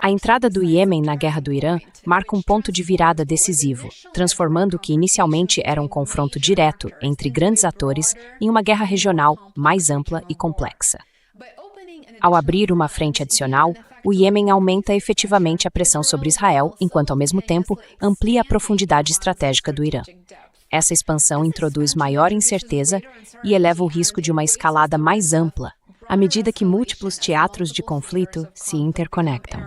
A entrada do Iêmen na guerra do Irã marca um ponto de virada decisivo, transformando o que inicialmente era um confronto direto entre grandes atores em uma guerra regional mais ampla e complexa. Ao abrir uma frente adicional, o Iêmen aumenta efetivamente a pressão sobre Israel, enquanto ao mesmo tempo amplia a profundidade estratégica do Irã. Essa expansão introduz maior incerteza e eleva o risco de uma escalada mais ampla, à medida que múltiplos teatros de conflito se interconectam.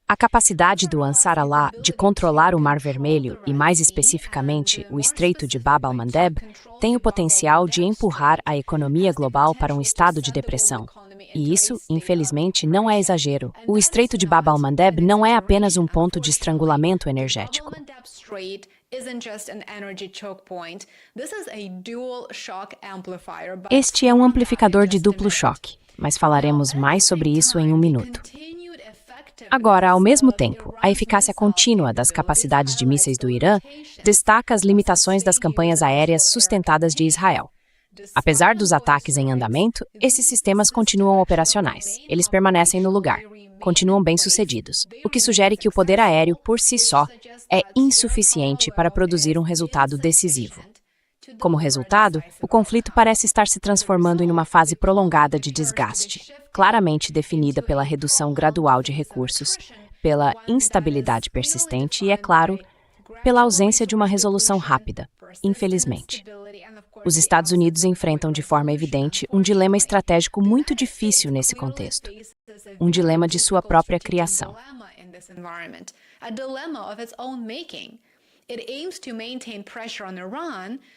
A capacidade do Ansar Allah de controlar o Mar Vermelho e, mais especificamente, o Estreito de Bab al-Mandeb, tem o potencial de empurrar a economia global para um estado de depressão. E isso, infelizmente, não é exagero. O Estreito de Bab al-Mandeb não é apenas um ponto de estrangulamento energético. Este é um amplificador de duplo choque, mas falaremos mais sobre isso em um minuto. Agora, ao mesmo tempo, a eficácia contínua das capacidades de mísseis do Irã destaca as limitações das campanhas aéreas sustentadas de Israel. Apesar dos ataques em andamento, esses sistemas continuam operacionais. Eles permanecem no lugar, continuam bem-sucedidos, o que sugere que o poder aéreo, por si só, é insuficiente para produzir um resultado decisivo. Como resultado, o conflito parece estar se transformando em uma fase prolongada de desgaste, claramente definida pela redução gradual de recursos, pela instabilidade persistente e, é claro, pela ausência de uma resolução rápida, infelizmente. Os Estados Unidos enfrentam de forma evidente um dilema estratégico muito difícil nesse contexto. Um dilema de sua própria criação.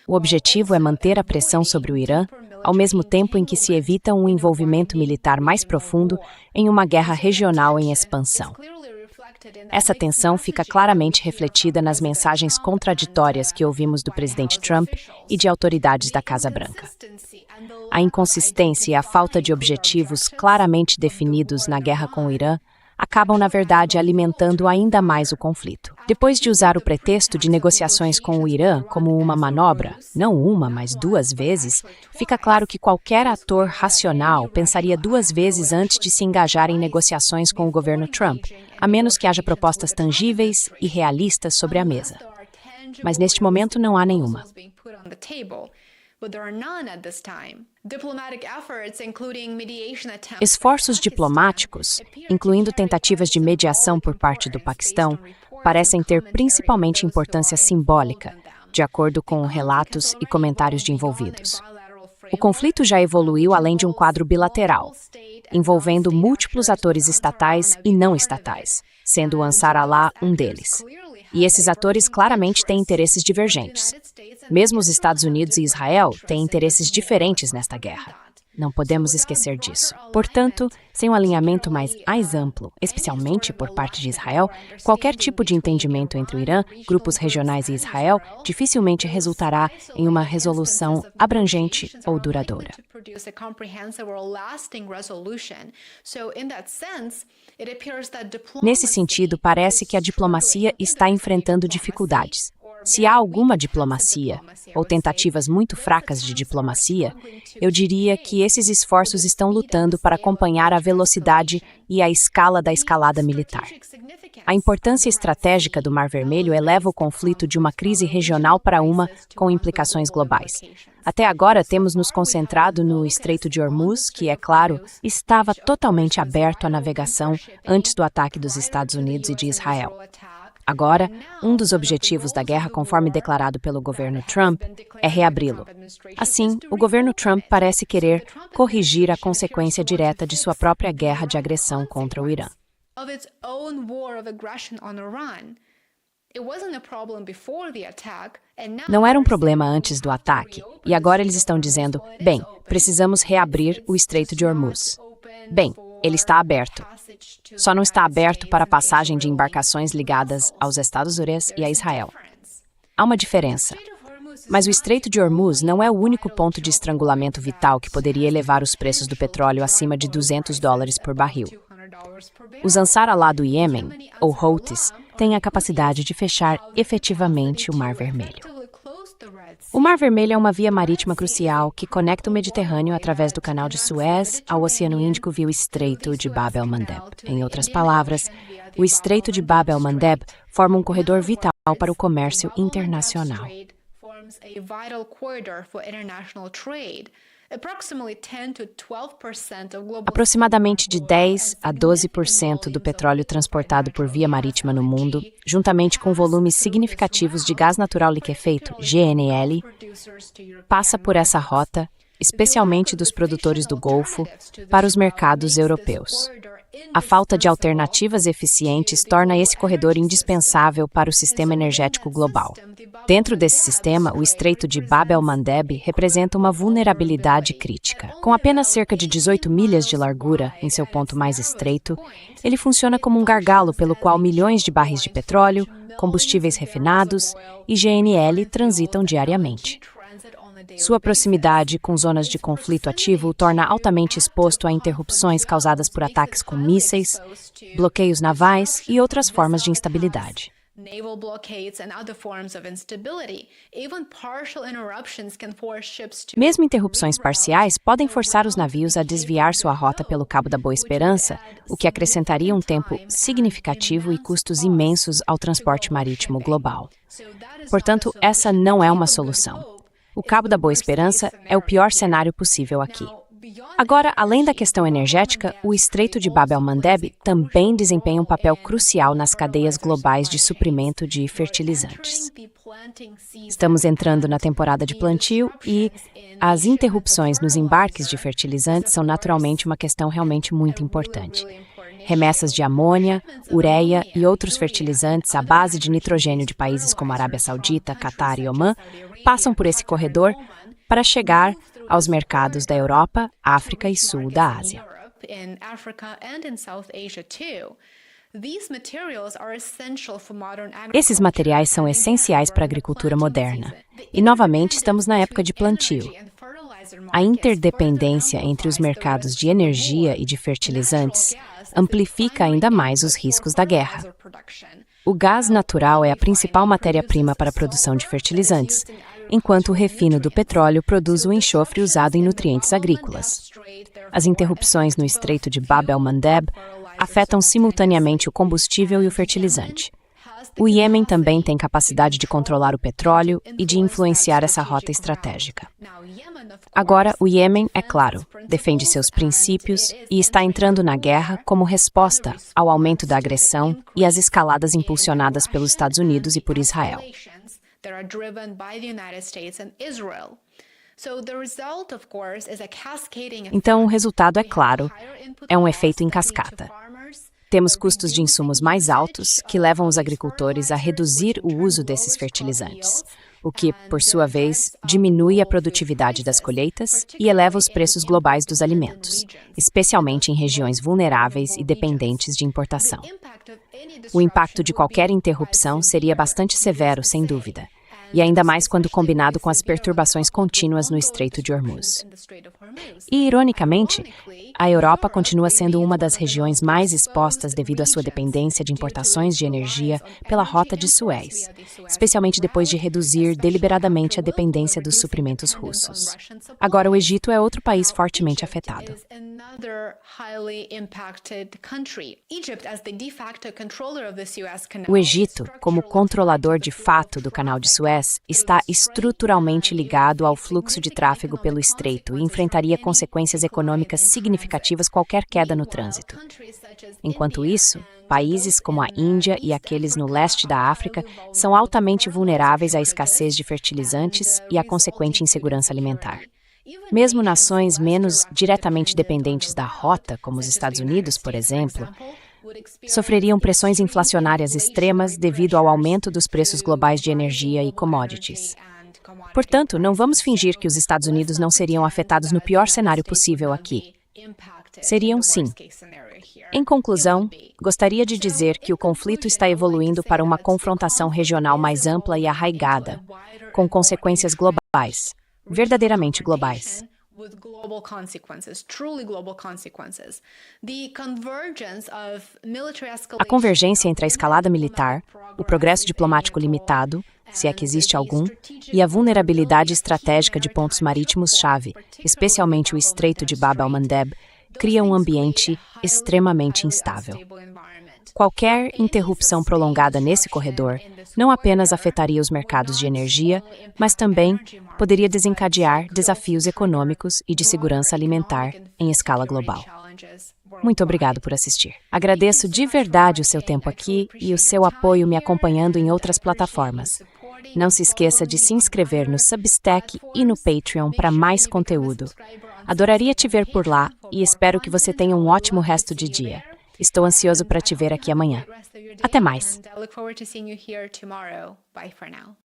O objetivo é manter a pressão sobre o Irã, ao mesmo tempo em que se evita um envolvimento militar mais profundo em uma guerra regional em expansão. Essa tensão fica claramente refletida nas mensagens contraditórias que ouvimos do presidente Trump e de autoridades da Casa Branca. A inconsistência e a falta de objetivos claramente definidos na guerra com o Irã acabam, na verdade, alimentando ainda mais o conflito. Depois de usar o pretexto de negociações com o Irã como uma manobra, não uma, mas 2 vezes, fica claro que qualquer ator racional pensaria 2 vezes antes de se engajar em negociações com o governo Trump, a menos que haja propostas tangíveis e realistas sobre a mesa. Mas neste momento não há nenhuma. Esforços diplomáticos, incluindo tentativas de mediação por parte do Paquistão, parecem ter principalmente importância simbólica, de acordo com relatos e comentários de envolvidos. O conflito já evoluiu além de um quadro bilateral, envolvendo múltiplos atores estatais e não estatais, sendo o Ansar Allah um deles. E esses atores claramente têm interesses divergentes. Mesmo os Estados Unidos e Israel têm interesses diferentes nesta guerra. Não podemos esquecer disso. Portanto, sem um alinhamento mais amplo, especialmente por parte de Israel, qualquer tipo de entendimento entre o Irã, grupos regionais e Israel dificilmente resultará em uma resolução abrangente ou duradoura. Nesse sentido, parece que a diplomacia está enfrentando dificuldades. Se há alguma diplomacia, ou tentativas muito fracas de diplomacia, eu diria que esses esforços estão lutando para acompanhar a velocidade e a escala da escalada militar. A importância estratégica do Mar Vermelho eleva o conflito de uma crise regional para uma com implicações globais. Até agora temos nos concentrado no Estreito de Hormuz, que, é claro, estava totalmente aberto à navegação antes do ataque dos Estados Unidos e de Israel. Agora, um dos objetivos da guerra, conforme declarado pelo governo Trump, é reabri-lo. Assim, o governo Trump parece querer corrigir a consequência direta de sua própria guerra de agressão contra o Irã. Não era um problema antes do ataque, e agora eles estão dizendo, bem, precisamos reabrir o Estreito de Hormuz. Bem, ele está aberto. Só não está aberto para a passagem de embarcações ligadas aos Estados Unidos e a Israel. Há uma diferença. Mas o Estreito de Hormuz não é o único ponto de estrangulamento vital que poderia elevar os preços do petróleo acima de $200 por barril. Os Ansar Allah do Iêmen, ou Houthis, têm a capacidade de fechar efetivamente o Mar Vermelho. O Mar Vermelho é uma via marítima crucial que conecta o Mediterrâneo através do Canal de Suez ao Oceano Índico via o Estreito de Bab el-Mandeb. Em outras palavras, o Estreito de Bab el-Mandeb forma um corredor vital para o comércio internacional. Aproximadamente de 10 a 12% do petróleo transportado por via marítima no mundo, juntamente com volumes significativos de gás natural liquefeito, GNL, passa por essa rota, especialmente dos produtores do Golfo, para os mercados europeus. A falta de alternativas eficientes torna esse corredor indispensável para o sistema energético global. Dentro desse sistema, o Estreito de Bab el-Mandeb representa uma vulnerabilidade crítica. Com apenas cerca de 18 milhas de largura em seu ponto mais estreito, ele funciona como um gargalo pelo qual milhões de barris de petróleo, combustíveis refinados e GNL transitam diariamente. Sua proximidade com zonas de conflito ativo o torna altamente exposto a interrupções causadas por ataques com mísseis, bloqueios navais e outras formas de instabilidade. Mesmo interrupções parciais podem forçar os navios a desviar sua rota pelo Cabo da Boa Esperança, o que acrescentaria um tempo significativo e custos imensos ao transporte marítimo global. Portanto, essa não é uma solução. O Cabo da Boa Esperança é o pior cenário possível aqui. Agora, além da questão energética, o Estreito de Bab el-Mandeb também desempenha um papel crucial nas cadeias globais de suprimento de fertilizantes. Estamos entrando na temporada de plantio e as interrupções nos embarques de fertilizantes são naturalmente uma questão realmente muito importante. Remessas de amônia, ureia e outros fertilizantes à base de nitrogênio de países como Arábia Saudita, Catar e Omã passam por esse corredor para chegar aos mercados da Europa, África e Sul da Ásia. Esses materiais são essenciais para a agricultura moderna. E, novamente, estamos na época de plantio. A interdependência entre os mercados de energia e de fertilizantes amplifica ainda mais os riscos da guerra. O gás natural é a principal matéria-prima para a produção de fertilizantes, enquanto o refino do petróleo produz o enxofre usado em nutrientes agrícolas. As interrupções no Estreito de Bab el-Mandeb afetam simultaneamente o combustível e o fertilizante. O Iêmen também tem capacidade de controlar o petróleo e de influenciar essa rota estratégica. Agora, o Iêmen, é claro, defende seus princípios e está entrando na guerra como resposta ao aumento da agressão e às escaladas impulsionadas pelos Estados Unidos e por Israel. Então, o resultado é claro, é um efeito em cascata. Temos custos de insumos mais altos, que levam os agricultores a reduzir o uso desses fertilizantes, o que, por sua vez, diminui a produtividade das colheitas e eleva os preços globais dos alimentos, especialmente em regiões vulneráveis e dependentes de importação. O impacto de qualquer interrupção seria bastante severo, sem dúvida, e ainda mais quando combinado com as perturbações contínuas no Estreito de Hormuz. E, ironicamente, a Europa continua sendo uma das regiões mais expostas devido à sua dependência de importações de energia pela Rota de Suez, especialmente depois de reduzir deliberadamente a dependência dos suprimentos russos. Agora, o Egito é outro país fortemente afetado. O Egito, como controlador de fato do Canal de Suez, está estruturalmente ligado ao fluxo de tráfego pelo estreito e enfrentaria consequências econômicas significativas qualquer queda no trânsito. Enquanto isso, países como a Índia e aqueles no leste da África são altamente vulneráveis à escassez de fertilizantes e à consequente insegurança alimentar. Mesmo nações menos diretamente dependentes da rota, como os Estados Unidos, por exemplo, sofreriam pressões inflacionárias extremas devido ao aumento dos preços globais de energia e commodities. Portanto, não vamos fingir que os Estados Unidos não seriam afetados no pior cenário possível aqui. Seriam sim. Em conclusão, gostaria de dizer que o conflito está evoluindo para uma confrontação regional mais ampla e arraigada, com consequências globais, verdadeiramente globais. with global consequences, truly global consequences. The convergence of military escalation. A convergência entre a escalada militar, o progresso diplomático limitado, se é que existe algum, e a vulnerabilidade estratégica de pontos marítimos-chave, especialmente o Estreito de Bab el-Mandeb, cria um ambiente extremamente instável. Qualquer interrupção prolongada nesse corredor não apenas afetaria os mercados de energia, mas também poderia desencadear desafios econômicos e de segurança alimentar em escala global. Muito obrigado por assistir. Agradeço de verdade o seu tempo aqui e o seu apoio me acompanhando em outras plataformas. Não se esqueça de se inscrever no Substack e no Patreon para mais conteúdo. Adoraria te ver por lá e espero que você tenha um ótimo resto de dia. Estou ansioso para te ver aqui amanhã. Até mais!